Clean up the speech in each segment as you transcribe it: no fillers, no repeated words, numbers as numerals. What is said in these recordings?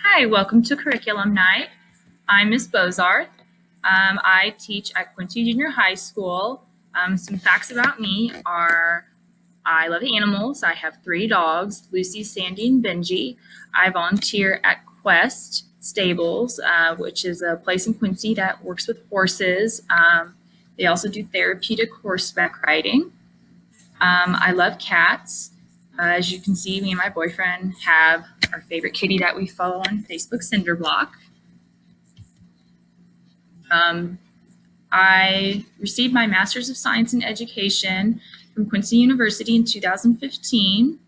Hi, welcome to Curriculum Night. I'm Miss Bozarth. I teach at Quincy Junior High School. Some facts about me are I love animals. I have 3 dogs, Lucy, Sandy, and Benji. I volunteer at Quest Stables, which is a place in Quincy that works with horses. They also do therapeutic horseback riding. I love cats. As you can see, me and my boyfriend have our favorite kitty that we follow on Facebook, Cinderblock. I received my Master's of Science in Education from Quincy University in 2015.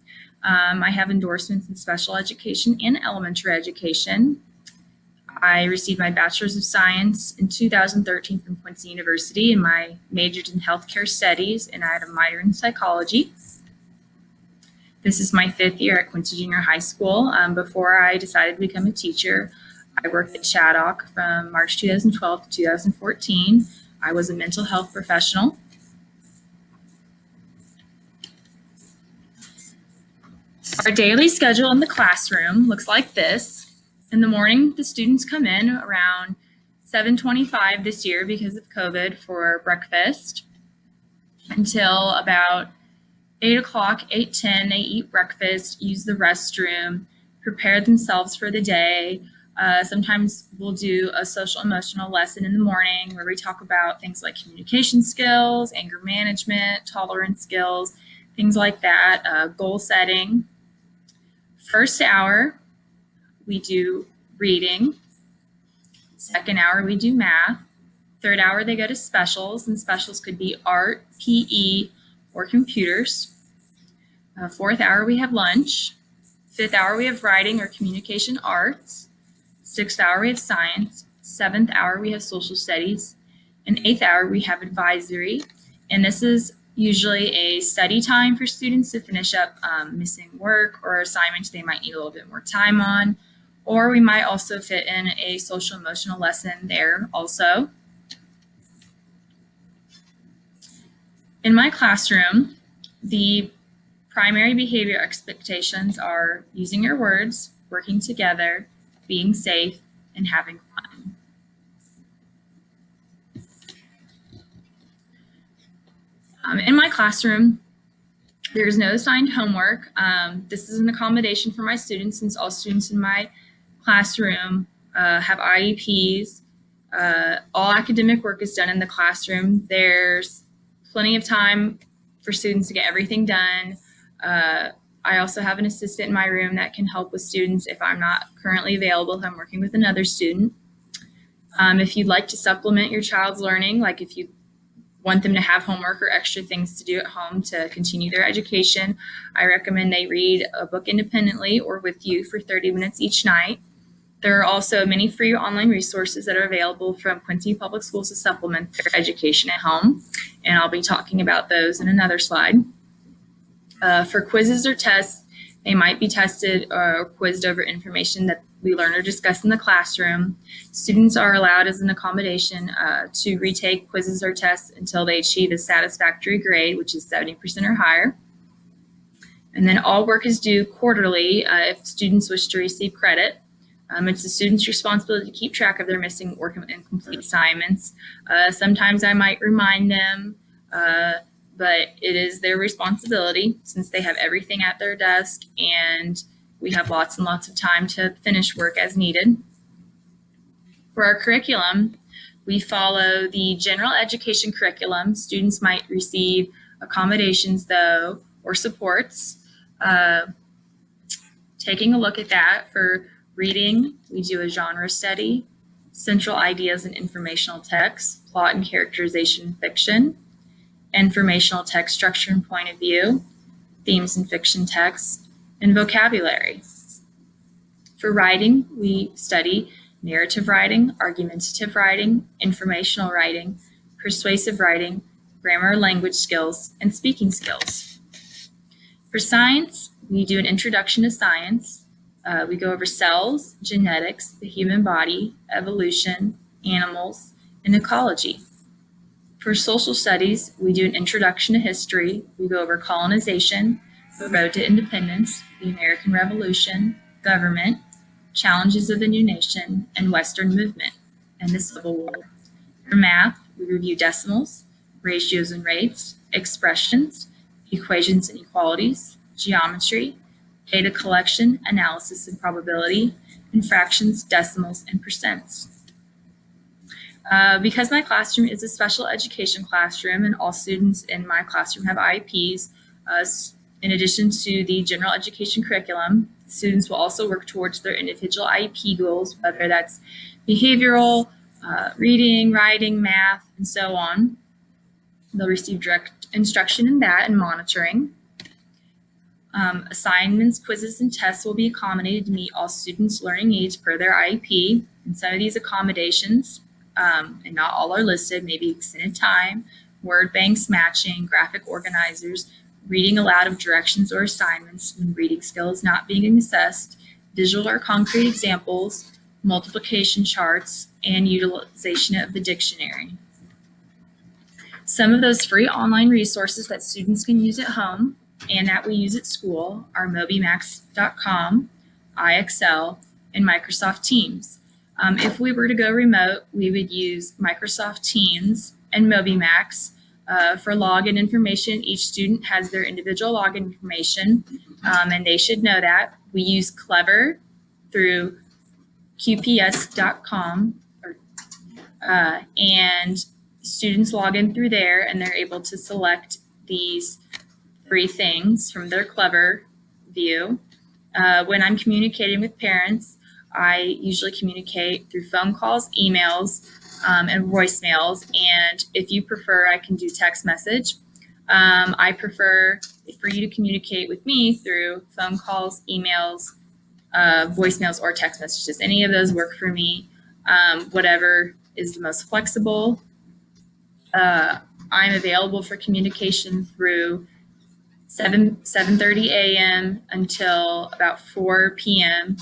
I have endorsements in special education and elementary education. I received my Bachelor's of Science in 2013 from Quincy University, and my majored in healthcare studies, and I had a minor in psychology. This is my 5th year at Quincy Junior High School. Before I decided to become a teacher, I worked at Shaddock from March 2012 to 2014. I was a mental health professional. Our daily schedule in the classroom looks like this. In the morning, the students come in around 7:25 this year because of COVID for breakfast until about 8 o'clock, 8:10, they eat breakfast, use the restroom, prepare themselves for the day. Sometimes we'll do a social emotional lesson in the morning where we talk about things like communication skills, anger management, tolerance skills, things like that, goal setting. First hour, we do reading. Second hour, we do math. Third hour, they go to specials, and specials could be art, PE, or computers. Fourth hour, we have lunch. Fifth hour, we have writing or communication arts. Sixth hour, we have science. Seventh hour, we have social studies. And eighth hour, we have advisory. And this is usually a study time for students to finish up missing work or assignments they might need a little bit more time on. Or we might also fit in a social emotional lesson there also. In my classroom, the primary behavior expectations are using your words, working together, being safe, and having fun. In my classroom, there's no assigned homework. This is an accommodation for my students since all students in my classroom have IEPs. All academic work is done in the classroom. There's plenty of time for students to get everything done. I also have an assistant in my room that can help with students if I'm not currently available, if I'm working with another student. If you'd like to supplement your child's learning, like if you want them to have homework or extra things to do at home to continue their education, I recommend they read a book independently or with you for 30 minutes each night. There are also many free online resources that are available from Quincy Public Schools to supplement their education at home, and I'll be talking about those in another slide. For quizzes or tests, they might be tested or quizzed over information that we learn or discuss in the classroom. Students are allowed as an accommodation to retake quizzes or tests until they achieve a satisfactory grade, which is 70% or higher. And then all work is due quarterly if students wish to receive credit. It's the student's responsibility to keep track of their missing or incomplete assignments. Sometimes I might remind them, but it is their responsibility since they have everything at their desk and we have lots and lots of time to finish work as needed. For our curriculum, we follow the general education curriculum. Students might receive accommodations though, or supports. Taking a look at that, for reading, we do a genre study, central ideas and informational text, plot and characterization fiction, informational text structure and point of view, themes and fiction text, and vocabulary. For writing, we study narrative writing, argumentative writing, informational writing, persuasive writing, grammar, language skills, and speaking skills. For science, we do an introduction to science. We go over cells, genetics, the human body, evolution, animals, and ecology. For social studies, we do an introduction to history. We go over colonization, the road to independence, the American Revolution, government, Challenges of the New Nation, and Western Movement and the Civil War. For math, we review decimals, ratios and rates, expressions, equations and equalities, geometry, data collection, analysis and probability, and fractions, decimals, and percents. Because my classroom is a special education classroom and all students in my classroom have IEPs, in addition to the general education curriculum, students will also work towards their individual IEP goals, whether that's behavioral, reading, writing, math, and so on. They'll receive direct instruction in that and monitoring. Assignments, quizzes, and tests will be accommodated to meet all students' learning needs per their IEP. And some of these accommodations, and not all are listed, maybe extended time, word banks matching, graphic organizers, reading aloud of directions or assignments when reading skill is not being assessed, visual or concrete examples, multiplication charts, and utilization of the dictionary. Some of those free online resources that students can use at home and that we use at school are mobymax.com, IXL, and Microsoft Teams. If we were to go remote, we would use Microsoft Teams and MobyMax. For login information, each student has their individual login information, and they should know that. We use Clever through qps.com, and students log in through there and they're able to select these three things from their Clever view. When I'm communicating with parents, I usually communicate through phone calls, emails, and voicemails. And if you prefer, I can do text message. I prefer for you to communicate with me through phone calls, emails, voicemails, or text messages. Any of those work for me, whatever is the most flexible. I'm available for communication through 7:30 a.m. until about 4 p.m.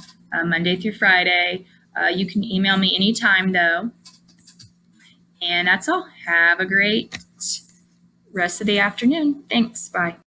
Monday through Friday. You can email me anytime though. And that's all. Have a great rest of the afternoon. Thanks. Bye.